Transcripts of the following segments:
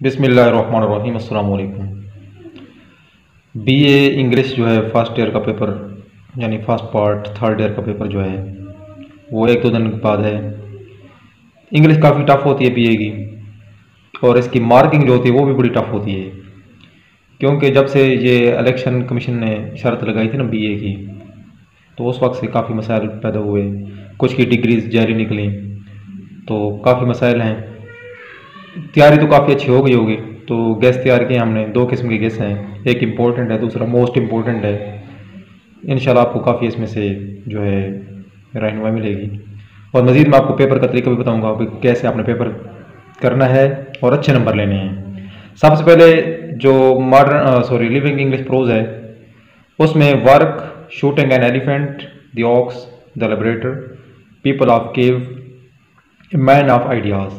बिस्मिल्लाहिर्रहमानिर्रहीम। अस्सलाम वालेकुम। बीए इंग्लिश जो है फ़र्स्ट ईयर का पेपर यानी फर्स्ट पार्ट थर्ड ईयर का पेपर जो है वो एक दो दिन के बाद है। इंग्लिश काफ़ी टफ़ होती है बीए की, और इसकी मार्किंग जो होती है वो भी बड़ी टफ़ होती है, क्योंकि जब से ये इलेक्शन कमीशन ने शर्त लगाई थी ना बीए की, तो उस वक्त से काफ़ी मसाइल पैदा हुए। कुछ की डिग्रीज जारी निकली, तो काफ़ी मसाइल हैं। तैयारी तो काफ़ी अच्छी हो गई होगी, तो गैस तैयार किए हमने। दो किस्म के गैस हैं, एक इम्पोर्टेंट है, दूसरा मोस्ट इम्पोर्टेंट है। इंशाल्लाह आपको काफ़ी इसमें से जो है रहनुमाई मिलेगी, और मज़ीद मैं आपको पेपर का तरीका भी बताऊंगा कि कैसे आपने पेपर करना है और अच्छे नंबर लेने हैं। सबसे पहले जो लिविंग इंग्लिश प्रोज है, उसमें work, shooting an elephant, the ox, the liberator, people of cave, man of ideas,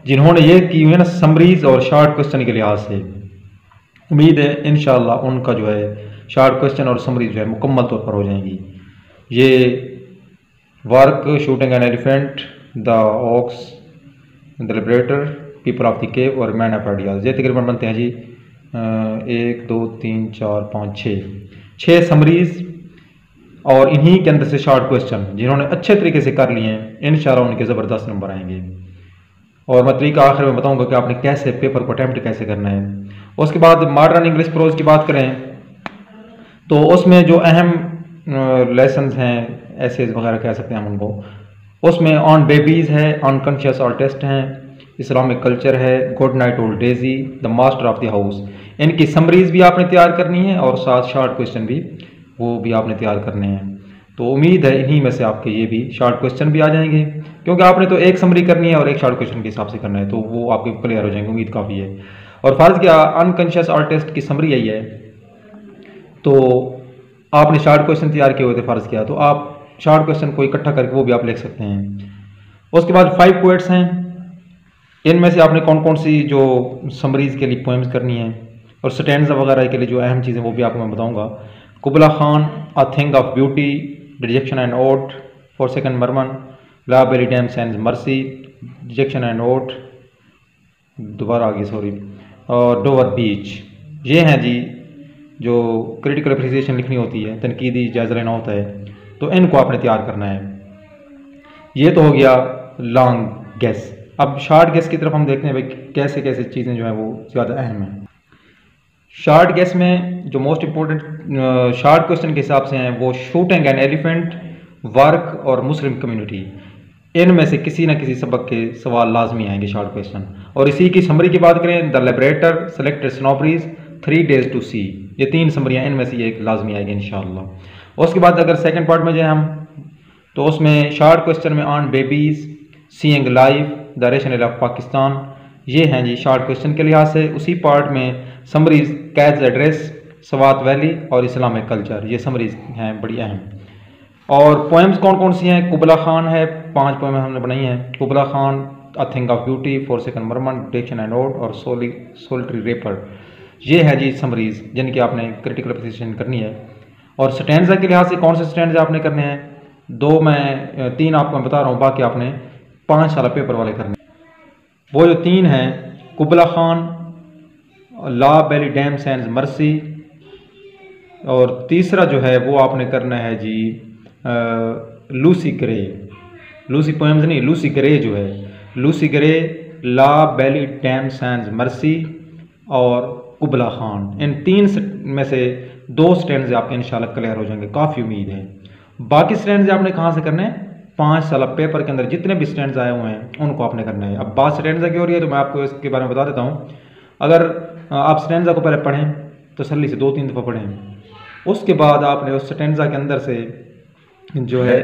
जिन्होंने ये की हुई है ना समरीज और शॉर्ट क्वेश्चन के लिहाज से, उम्मीद है इंशाल्लाह उनका जो है शॉर्ट क्वेश्चन और समरीज जो है मुकम्मल तौर पर हो जाएंगी। ये work, shooting an elephant, the ox, the liberator, people of the cave और मैन ऑफ आइडियाज, ये तकरीबन बनते हैं जी 1 2 3 4 5 6 समरीज, और इन्हीं के अंदर से शॉर्ट क्वेश्चन जिन्होंने अच्छे तरीके से कर लिए हैं इंशाल्लाह उनके ज़बरदस्त नंबर आएंगे। और मैं तरीका आखिर में बताऊंगा कि आपने कैसे पेपर को अटैम्प्ट कैसे करना है। उसके बाद मॉडर्न इंग्लिश प्रोज की बात करें तो उसमें जो अहम लेसन्स हैं, एसेज वगैरह कह सकते हैं हम उनको, उसमें ऑन बेबीज़ है, अनकॉन्शियस आर्टिस्ट हैं, इस्लामिक कल्चर है, good night old Daisy, the master of the house. इनकी समरीज भी आपने तैयार करनी है और साथ शॉर्ट क्वेश्चन भी वो भी आपने तैयार करने हैं। तो उम्मीद है इन्हीं में से आपके ये भी शॉर्ट क्वेश्चन भी आ जाएंगे, क्योंकि आपने तो एक समरी करनी है और एक शॉर्ट क्वेश्चन के हिसाब से करना है, तो वो आपके क्लियर हो जाएंगे, उम्मीद काफ़ी है। और फ़र्ज़ किया अनकॉन्शियस आर्टिस्ट की समरी यही है, तो आपने शॉर्ट क्वेश्चन तैयार किए हुए थे, फ़र्ज़ किया तो आप शॉर्ट क्वेश्चन को इकट्ठा करके वो भी आप लिख सकते हैं। उसके बाद 5 पोएट्स हैं, इनमें से आपने कौन कौन सी जो समरीज़ के लिए पोएम्स करनी है और स्टैंज़ा वगैरह के लिए जो अहम चीज़ें वो भी आपको मैं बताऊँगा। Kubla Khan, a thing of beauty, dejection and ode, forsaken merman, la belle dame sans merci, dejection and ode, दोबारा आगे सॉरी, और डोवर बीच। ये हैं जी जो क्रिटिकल अप्रिसिएशन लिखनी होती है, तनकीदी जायज़ा लेना होता है, तो इनको आपने तैयार करना है। ये तो हो गया लॉन्ग गेस। अब शॉर्ट गेस की तरफ हम देखते हैं भाई कैसे कैसे चीज़ें जो हैं वो ज़्यादा अहम हैं। शॉर्ट गेस में जो मोस्ट इम्पोर्टेंट शॉर्ट क्वेश्चन के हिसाब से हैं वो शूटिंग एन एलिफेंट, वर्क और मुस्लिम कम्युनिटी। इनमें से किसी न किसी सबक के सवाल लाजमी आएंगे शॉर्ट क्वेश्चन। और इसी की समरी की बात करें, the liberator, selected snobberies, 3 days to see, ये 3 समरियाँ इनमें से एक लाजमी आएगी इंशाअल्लाह। उसके बाद अगर सेकंड पार्ट में जाए हम, तो उसमें शॉर्ट क्वेश्चन में on babies, seeing life, the rational of Pakistan, ये हैं जी शॉर्ट क्वेश्चन के लिहाज से। उसी पार्ट में समरीज कैद्स एड्रेस, स्वात वैली और इस्लामिक कल्चर, ये समरीज हैं बड़ी अहम। और पोएम्स कौन कौन सी हैं? कुबला खान है, 5 पोएम हमने बनाई हैं। Kubla Khan, a thing of beauty, forsaken merman, dejection and ode और सोल्ट्री रेपर, ये है जी समरीज जिनकी आपने क्रिटिकल अप्रिसिएशन करनी है। और स्टैंज़ा के लिहाज से कौन से स्टैंज़ा आपने करने हैं? 2 मैं 3 आपको मैं बता रहा हूँ, बाकी आपने 5 साल पेपर वाले करने। वो जो 3 हैं, कुबला खान, ला बेली डैम सेंस मर्सी, और तीसरा जो है वो आपने करना है जी लूसी ग्रे। लूसी पोएम्स नहीं, लूसी ग्रे जो है, लूसी ग्रे, ला बेली डैम सेंस मर्सी और कुबला खान। इन 3 में से 2 स्टैंड्स आपके इंशाल्लाह क्लियर हो जाएंगे, काफ़ी उम्मीद है। बाकी स्टैंड्स आपने कहाँ से करने हैं? 5 साल पेपर के अंदर जितने भी स्टैंड्स आए हुए हैं उनको आपने करना है। अब बात स्टैंड्स की हो रही है तो मैं आपको इसके बारे में बता देता हूँ। अगर आप स्टैंज़ा को पहले पढ़ें तसल्ली से 2-3 दफ़ा पढ़ें, उसके बाद आपने उस स्टैंज़ा के अंदर से जो है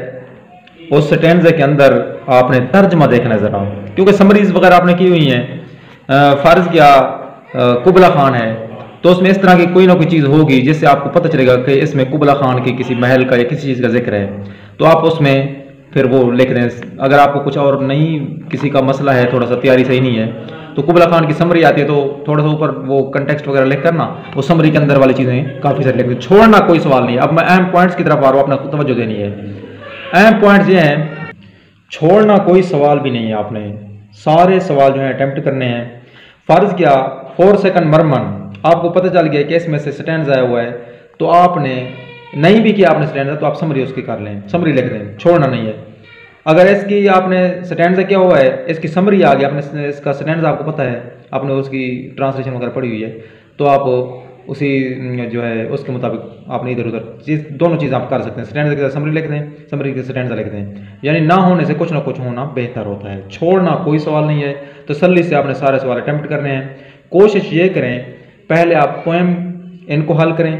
उस स्टैंज़ा के अंदर आपने तर्जमा देखना है ज़रा, क्योंकि समरीज वगैरह आपने की हुई हैं। फ़र्ज़ किया कुबला खान है तो उसमें इस तरह की कोई ना कोई चीज़ होगी जिससे आपको पता चलेगा कि इसमें कुबला खान की किसी महल का या किसी चीज़ का जिक्र है, तो आप उसमें फिर वो लिख दें। अगर आपको कुछ और नहीं, किसी का मसला है, थोड़ा सा तैयारी सही नहीं है, तो कुबला खान की समरी आती है तो थोड़ा सा ऊपर वो कंटेक्स्ट वगैरह लिख करना, वो समरी के अंदर वाली चीज़ें काफ़ी सारी लिख दें, छोड़ना कोई सवाल नहीं है। अब मैं अहम पॉइंट्स की तरफ आ रहा हूँ, अपना तवज्जो देनी है। अहम पॉइंट्स ये हैं, छोड़ना कोई सवाल भी नहीं है, आपने सारे सवाल जो है अटैम्प्ट करने हैं। फ़र्ज़ किया 4 सेकंड मरमन, आपको पता चल गया कि इसमें से स्टैंड आया हुआ है, तो आपने नहीं भी किया आपने स्टैंड, तो आप समरी उसकी कर लें, समरी लिख दें, छोड़ना नहीं है। अगर इसकी आपने स्टैंड क्या हुआ है, इसकी समरी आ गई, आपने इसका स्टैंड आपको पता है, आपने उसकी ट्रांसलेशन वगैरह पढ़ी हुई है, तो आप उसी जो है उसके मुताबिक आपने इधर उधर दोनों चीज़ आप कर सकते हैं। स्टैंड के साथ समरी लिख दें, समरी के स्टैंड लिख दें, यानी ना होने से कुछ ना कुछ होना बेहतर होता है। छोड़ना कोई सवाल नहीं है, तसल्ली से आपने सारे सवाल अटैम्प्ट करने हैं। कोशिश ये करें, पहले आप पोएम इनको हल करें,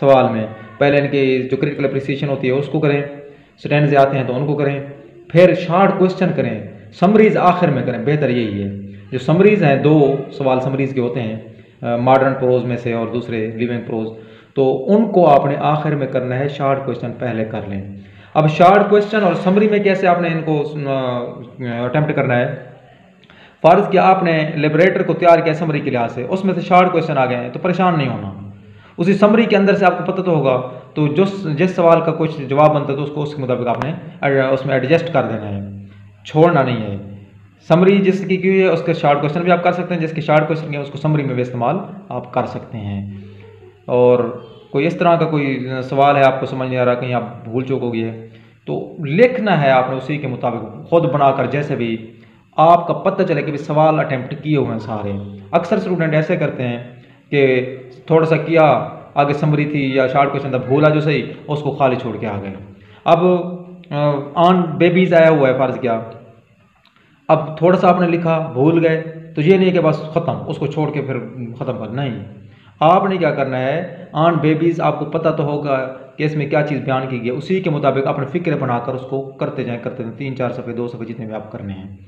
सवाल में पहले इनकी जो क्रिटिकल अप्रिसिएशन होती है उसको करें, स्टैंड से आते हैं तो उनको करें, फिर शॉर्ट क्वेश्चन करें, समरीज आखिर में करें, बेहतर यही है। जो समरीज हैं, 2 सवाल समरीज के होते हैं मॉडर्न प्रोज में से और दूसरे लिविंग प्रोज, तो उनको आपने आखिर में करना है, शॉर्ट क्वेश्चन पहले कर लें। अब शॉर्ट क्वेश्चन और समरी में कैसे आपने इनको अटेम्प्ट करना है, फ़र्ज़ किया आपने लिबरेटर को तैयार किया समरी के लिहाज से, उसमें से शॉर्ट क्वेश्चन आ गए हैं तो परेशान नहीं होना, उसी समरी के अंदर से आपको पता तो होगा, तो जिस सवाल का कुछ जवाब बनता है तो उसको उसके मुताबिक आपने उसमें एडजस्ट कर देना है, छोड़ना नहीं है। समरी जिसकी की है उसके शॉर्ट क्वेश्चन भी आप कर सकते हैं, जिसके शॉर्ट क्वेश्चन के उसको समरी में भी इस्तेमाल आप कर सकते हैं। और कोई इस तरह का कोई सवाल है आपको समझ नहीं आ रहा, कहीं आप भूल चूक हो गई है, तो लिखना है आपने उसी के मुताबिक खुद बनाकर, जैसे भी आपका पता चले कि भी सवाल अटेम्प्ट किए हुए हैं सारे। अक्सर स्टूडेंट ऐसे करते हैं कि थोड़ा सा किया, आगे समरी थी या शॉर्ट क्वेश्चन था, भूला जो सही, उसको खाली छोड़ के आ गए। अब ऑन बेबीज आया हुआ है, फ़र्ज़ किया अब थोड़ा सा आपने लिखा, भूल गए, तो ये नहीं कि बस ख़त्म, उसको छोड़ के फिर ख़त्म कर, नहीं, आपने क्या करना है, ऑन बेबीज़ आपको पता तो होगा कि इसमें क्या चीज़ बयान की गई है, उसी के मुताबिक अपने फ़िक्र बनाकर उसको करते जाएं 3-4 सफ़े 2 सफ़े जितने भी आप करने हैं।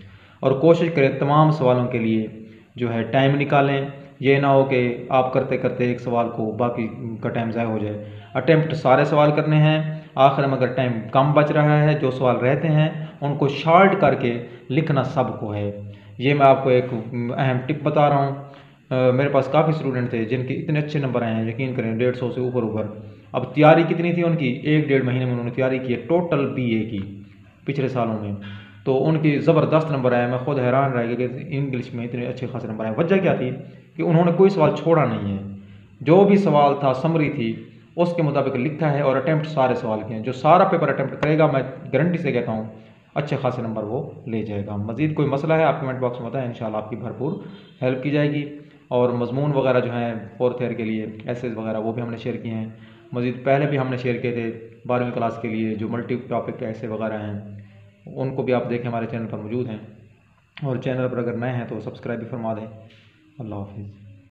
और कोशिश करें तमाम सवालों के लिए जो है टाइम निकालें, ये ना हो कि आप करते करते एक सवाल को बाकी का टाइम ज़ाया हो जाए। अटेम्प्ट सारे सवाल करने हैं, आखिर में अगर टाइम कम बच रहा है, जो सवाल रहते हैं उनको शॉर्ट करके लिखना सबको है। ये मैं आपको एक अहम टिप बता रहा हूँ। मेरे पास काफ़ी स्टूडेंट थे जिनके इतने अच्छे नंबर आए हैं, यकीन करें 150 से ऊपर। अब तैयारी कितनी थी उनकी, 1-1.5 महीने में उन्होंने तैयारी की है टोटल BA की पिछले सालों में, तो उनकी ज़बरदस्त नंबर आए। मैं खुद हैरान रह गया कि इंग्लिश में इतने अच्छे खासे नंबर आए। वजह क्या थी कि उन्होंने कोई सवाल छोड़ा नहीं है, जो भी सवाल था समरी थी उसके मुताबिक लिखा है और अटैम्प्ट सारे सवाल किए हैं। जो सारा पेपर अटैम्प्ट करेगा, मैं गारंटी से कहता हूँ अच्छे खासे नंबर वो ले जाएगा। मज़ीद कोई मसला है आप कमेंट बॉक्स में बताएं, इंशाल्लाह आपकी भरपूर हेल्प की जाएगी। और मजमून वगैरह जो हैं 4th ईयर के लिए एसेज वगैरह वो भी हमने शेयर किए हैं। मज़ीद पहले भी हमने शेयर किए थे 12वीं क्लास के लिए जो मल्टी टॉपिक के ऐसे वगैरह हैं, उनको भी आप देखें, हमारे चैनल पर मौजूद हैं। और चैनल पर अगर नए हैं तो सब्सक्राइब भी फरमा दें। अल्लाह हाफिज़।